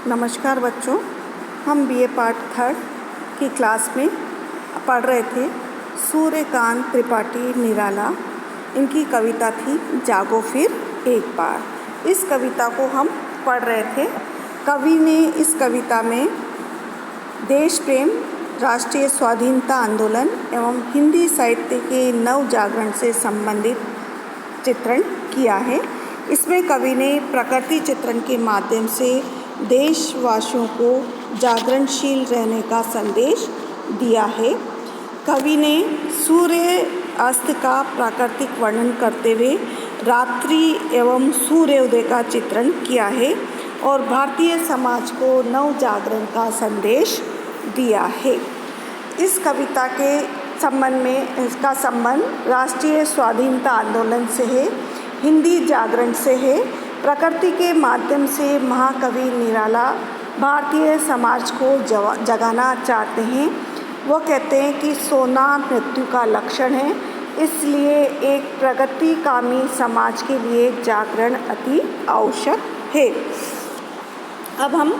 नमस्कार बच्चों, हम बीए पार्ट थर्ड की क्लास में पढ़ रहे थे सूर्यकांत त्रिपाठी निराला। इनकी कविता थी जागो फिर एक बार। इस कविता को हम पढ़ रहे थे। कवि ने इस कविता में देश प्रेम, राष्ट्रीय स्वाधीनता आंदोलन एवं हिंदी साहित्य के नव जागरण से संबंधित चित्रण किया है। इसमें कवि ने प्रकृति चित्रण के माध्यम से देशवासियों को जागरणशील रहने का संदेश दिया है। कवि ने सूर्य अस्त का प्राकृतिक वर्णन करते हुए रात्रि एवं सूर्योदय का चित्रण किया है और भारतीय समाज को नव जागरण का संदेश दिया है। इस कविता के संबंध में इसका संबंध राष्ट्रीय स्वाधीनता आंदोलन से है, हिंदी जागरण से है। प्रकृति के माध्यम से महाकवि निराला भारतीय समाज को जगाना चाहते हैं। वो कहते हैं कि सोना मृत्यु का लक्षण है, इसलिए एक प्रगतिकामी समाज के लिए जागरण अति आवश्यक है। अब हम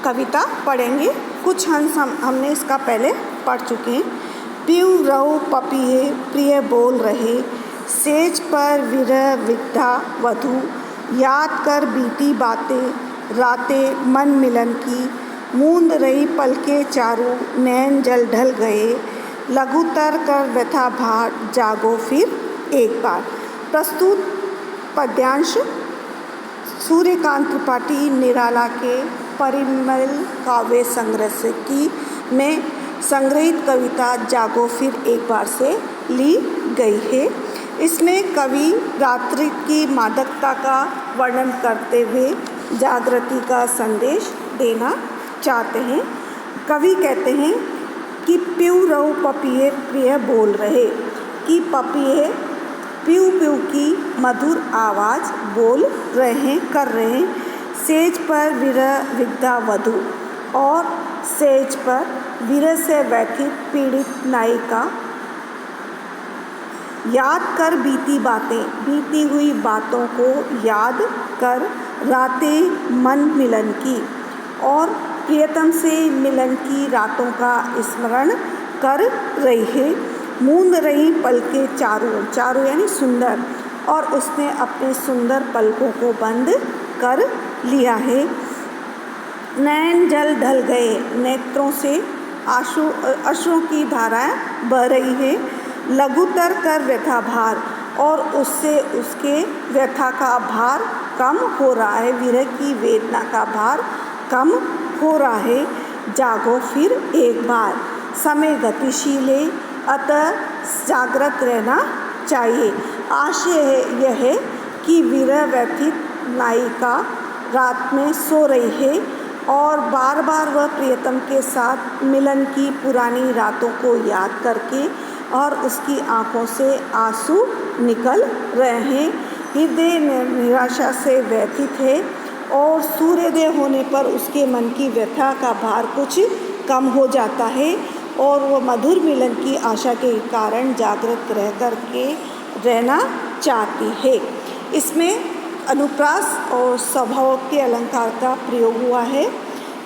कविता पढ़ेंगे। कुछ अंश हमने इसका पहले पढ़ चुके हैं। पीऊ रहो पपिए प्रिय बोल रहे, सेज पर विरह विद्या वधू, याद कर बीती बातें रातें मन मिलन की, मूंद रही पलके चारों नैन जल ढल गए, लघुतर कर व्यथा भार जागो फिर एक बार। प्रस्तुत पद्यांश सूर्यकांत त्रिपाठी निराला के परिमल काव्य संग्रह में संग्रहित कविता जागो फिर एक बार से ली गई है। इसमें कवि रात्रि की मादकता का वर्णन करते हुए जागृति का संदेश देना चाहते हैं। कवि कहते हैं कि पीऊ रहो पपिए प्रिय बोल रहे, कि पपिए पीऊ पीऊ की मधुर आवाज़ बोल रहे हैं, कर रहे हैं। सेज पर विरह विद्या वधू, और सेज पर विरह से व्यथित पीड़ित नायिका याद कर बीती बातें, बीती हुई बातों को याद कर रातें मन मिलन की, और प्रियतम से मिलन की रातों का स्मरण कर रही है। मूंद रही पलके चारों, चारों यानी सुंदर, और उसने अपने सुंदर पलकों को बंद कर लिया है। नैन जल ढल गए, नेत्रों से अश्रुओं की धाराएं बह रही है। लघुतर कर व्यथा भार, और उससे उसके व्यथा का भार कम हो रहा है, विरह की वेदना का भार कम हो रहा है। जागो फिर एक बार, समय गतिशील है, अतः जागृत रहना चाहिए। आशय यह है कि विरह व्यथित नायिका रात में सो रही है और बार बार वह प्रियतम के साथ मिलन की पुरानी रातों को याद करके और उसकी आंखों से आंसू निकल रहे हैं। हृदय निराशा से व्यथित है और सूर्योदय होने पर उसके मन की व्यथा का भार कुछ कम हो जाता है और वह मधुर मिलन की आशा के कारण जागृत रह कर के रहना चाहती है। इसमें अनुप्रास और स्वभाव के अलंकार का प्रयोग हुआ है।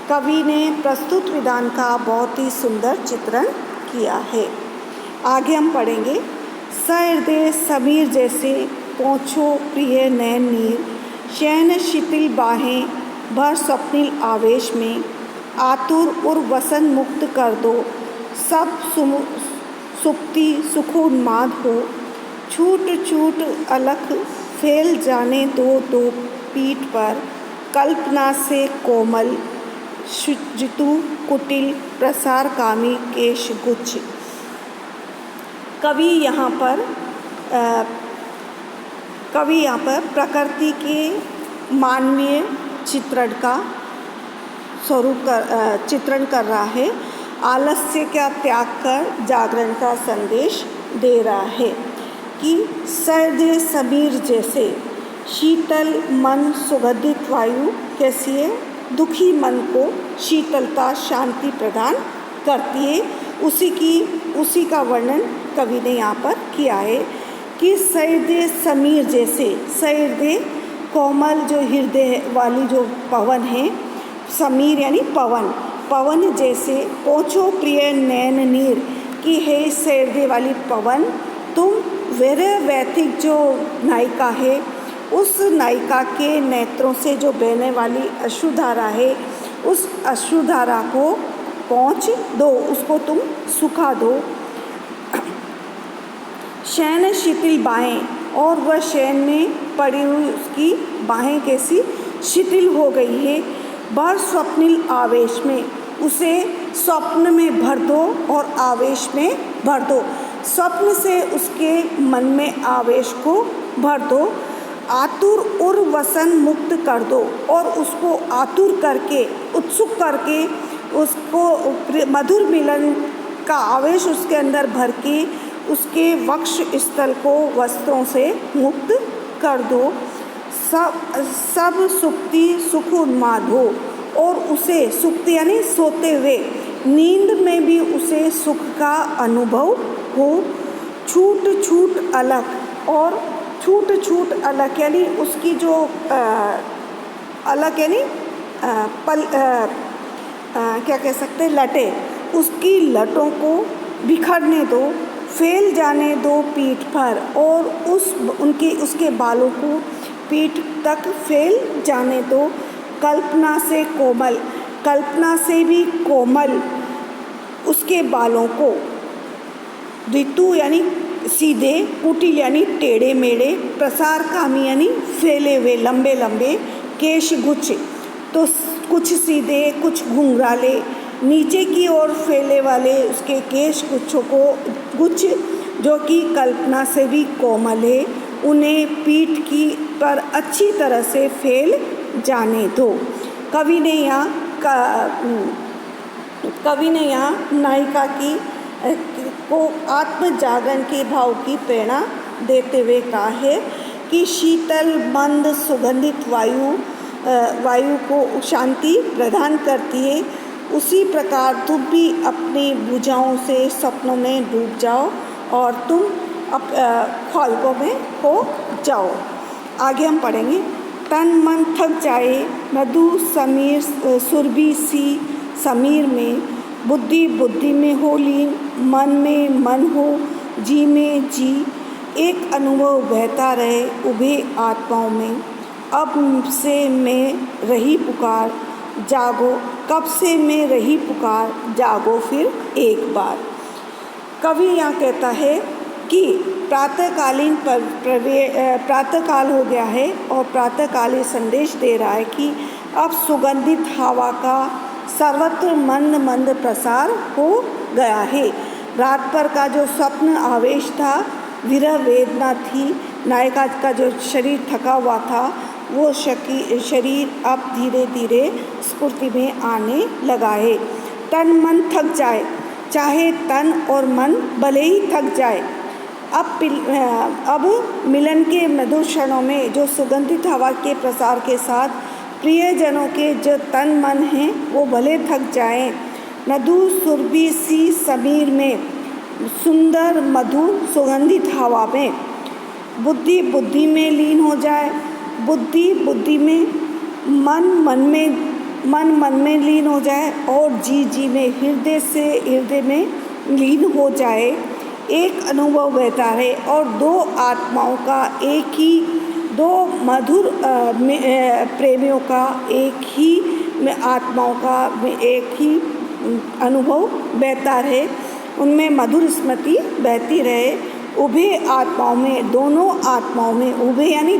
कवि ने प्रस्तुत विधान का बहुत ही सुंदर चित्रण किया है। आगे हम पढ़ेंगे। सहृदय समीर जैसे पोंछो प्रिय नैन नीर, शयन शिथिल बाहें भर स्वप्निल आवेश में, आतुर उर वसन मुक्त कर दो, सब सुप्ति सुखोन्माद हो, छूट छूट अलख फैल जाने दो दो पीठ पर, कल्पना से कोमल जितु कुटिल प्रसार कामी केश गुच्छ। कवि यहाँ पर प्रकृति के मानवीय चित्रण का चित्रण कर रहा है। आलस्य का त्याग कर जागरण का संदेश दे रहा है कि सहृदय समीर जैसे शीतल मन सुगंधित वायु कैसी है, दुखी मन को शीतलता शांति प्रदान करती है। उसी का वर्णन कवि ने यहाँ पर किया है कि सहृदय समीर जैसे, सहृदय कोमल जो हृदय वाली जो पवन है, समीर यानी पवन, पवन जैसे पहुँचो प्रिय नैन नीर, कि हे सैरदे वाली पवन, तुम वीर वैथिक जो नायिका है, उस नायिका के नेत्रों से जो बहने वाली अश्रुधारा है, उस अश्रुधारा को पहुँच दो, उसको तुम सुखा दो। शयन शिथिल बाहें, और वह शयन में पड़ी हुई उसकी बाहें कैसी शिथिल हो गई है। भर स्वप्निल आवेश में, उसे स्वप्न में भर दो और आवेश में भर दो। स्वप्न से उसके मन में आवेश को भर दो। आतुर उर्वसन मुक्त कर दो, और उसको आतुर करके, उत्सुक करके, उसको मधुर मिलन का आवेश उसके अंदर भर के उसके वक्ष स्थल को वस्त्रों से मुक्त कर दो। सब सुप्ति सुख उन्माद हो, और उसे सुप्ति यानी सोते हुए नींद में भी उसे सुख का अनुभव हो। छूट छूट अलग, और छूट छूट अलग यानी उसकी जो अलग यानी क्या कह सकते हैं, लटे, उसकी लटों को बिखरने दो, फैल जाने दो पीठ पर, और उसके बालों को पीठ तक फैल जाने दो। कल्पना से कोमल, कल्पना से भी कोमल उसके बालों को, ऋतु यानी सीधे, कुटिल यानी टेढ़े मेढ़े, प्रसारकामी यानी फैले हुए लंबे लंबे केश गुच्छ, तो कुछ सीधे कुछ घुंघराले, नीचे की ओर फैले वाले उसके केश गुच्छ जो कि कल्पना से भी कोमल है, उन्हें पीठ की पर अच्छी तरह से फैल जाने दो। कवि ने यहाँ नायिका की को आत्म जागरण के भाव की प्रेरणा देते हुए कहा है कि शीतल मंद सुगंधित वायु को शांति प्रदान करती है, उसी प्रकार तुम भी अपनी भुजाओं से सपनों में डूब जाओ और तुम ख्वाहिशों में खो जाओ। आगे हम पढ़ेंगे। तन मन थक जाए मधु समीर सुरभि सी समीर में, बुद्धि बुद्धि में हो लीन, मन में मन हो, जी में जी, एक अनुभव बहता रहे उभे आत्माओं में। अब से मैं रही पुकार जागो, कब से मैं रही पुकार जागो फिर एक बार। कवि यहाँ कहता है कि प्रातःकाल हो गया है और प्रातःकाल ये संदेश दे रहा है कि अब सुगंधित हवा का सर्वत्र मंद मंद प्रसार हो गया है। रात भर का जो स्वप्न आवेश था, विरह वेदना थी, नायिका का जो शरीर थका हुआ था, वो शरीर अब धीरे धीरे स्फूर्ति में आने लगा है। तन मन थक जाए, चाहे तन और मन भले ही थक जाए, अब मिलन के मधुर क्षणों में जो सुगंधित हवा के प्रसार के साथ प्रियजनों के जो तन मन हैं वो भले थक जाएं। मधु सुरभि सी समीर में, सुंदर मधुर सुगंधित हवा में, बुद्धि बुद्धि में लीन हो जाए, बुद्धि बुद्धि में, मन मन में लीन हो जाए, और जी जी में, हृदय से हृदय में लीन हो जाए। एक अनुभव बहता रहे और दो आत्माओं का एक ही, दो मधुर प्रेमियों का एक ही आत्माओं का एक ही अनुभव बहता रहे, उनमें मधुर स्मृति बहती रहे। उभे आत्माओं में, दोनों आत्माओं में, उभे यानी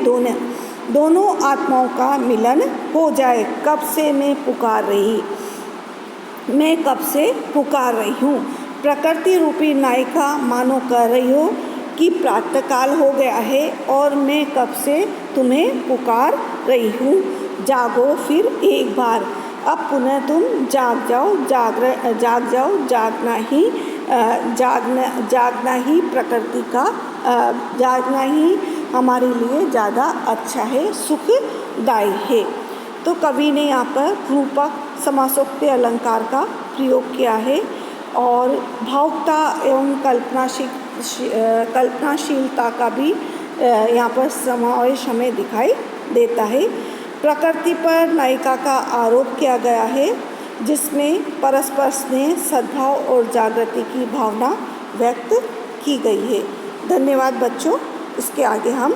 दोनों आत्माओं का मिलन हो जाए। कब से मैं पुकार रही हूँ। प्रकृति रूपी नायिका मानो कह रही हो कि प्रातःकाल हो गया है और मैं कब से तुम्हें पुकार रही हूँ, जागो फिर एक बार। अब पुनः तुम जाग जाओ, जागना ही प्रकृति का, जागना ही हमारे लिए ज़्यादा अच्छा है, सुखदायी है। तो कवि ने यहाँ पर रूपक समासोक्ति अलंकार का प्रयोग किया है और भावुकता एवं कल्पनाशीलता का भी यहाँ पर समावेश हमें दिखाई देता है। प्रकृति पर नायिका का आरोप किया गया है, जिसमें परस्पर स्नेह, सद्भाव और जागृति की भावना व्यक्त की गई है। धन्यवाद बच्चों। इसके आगे हम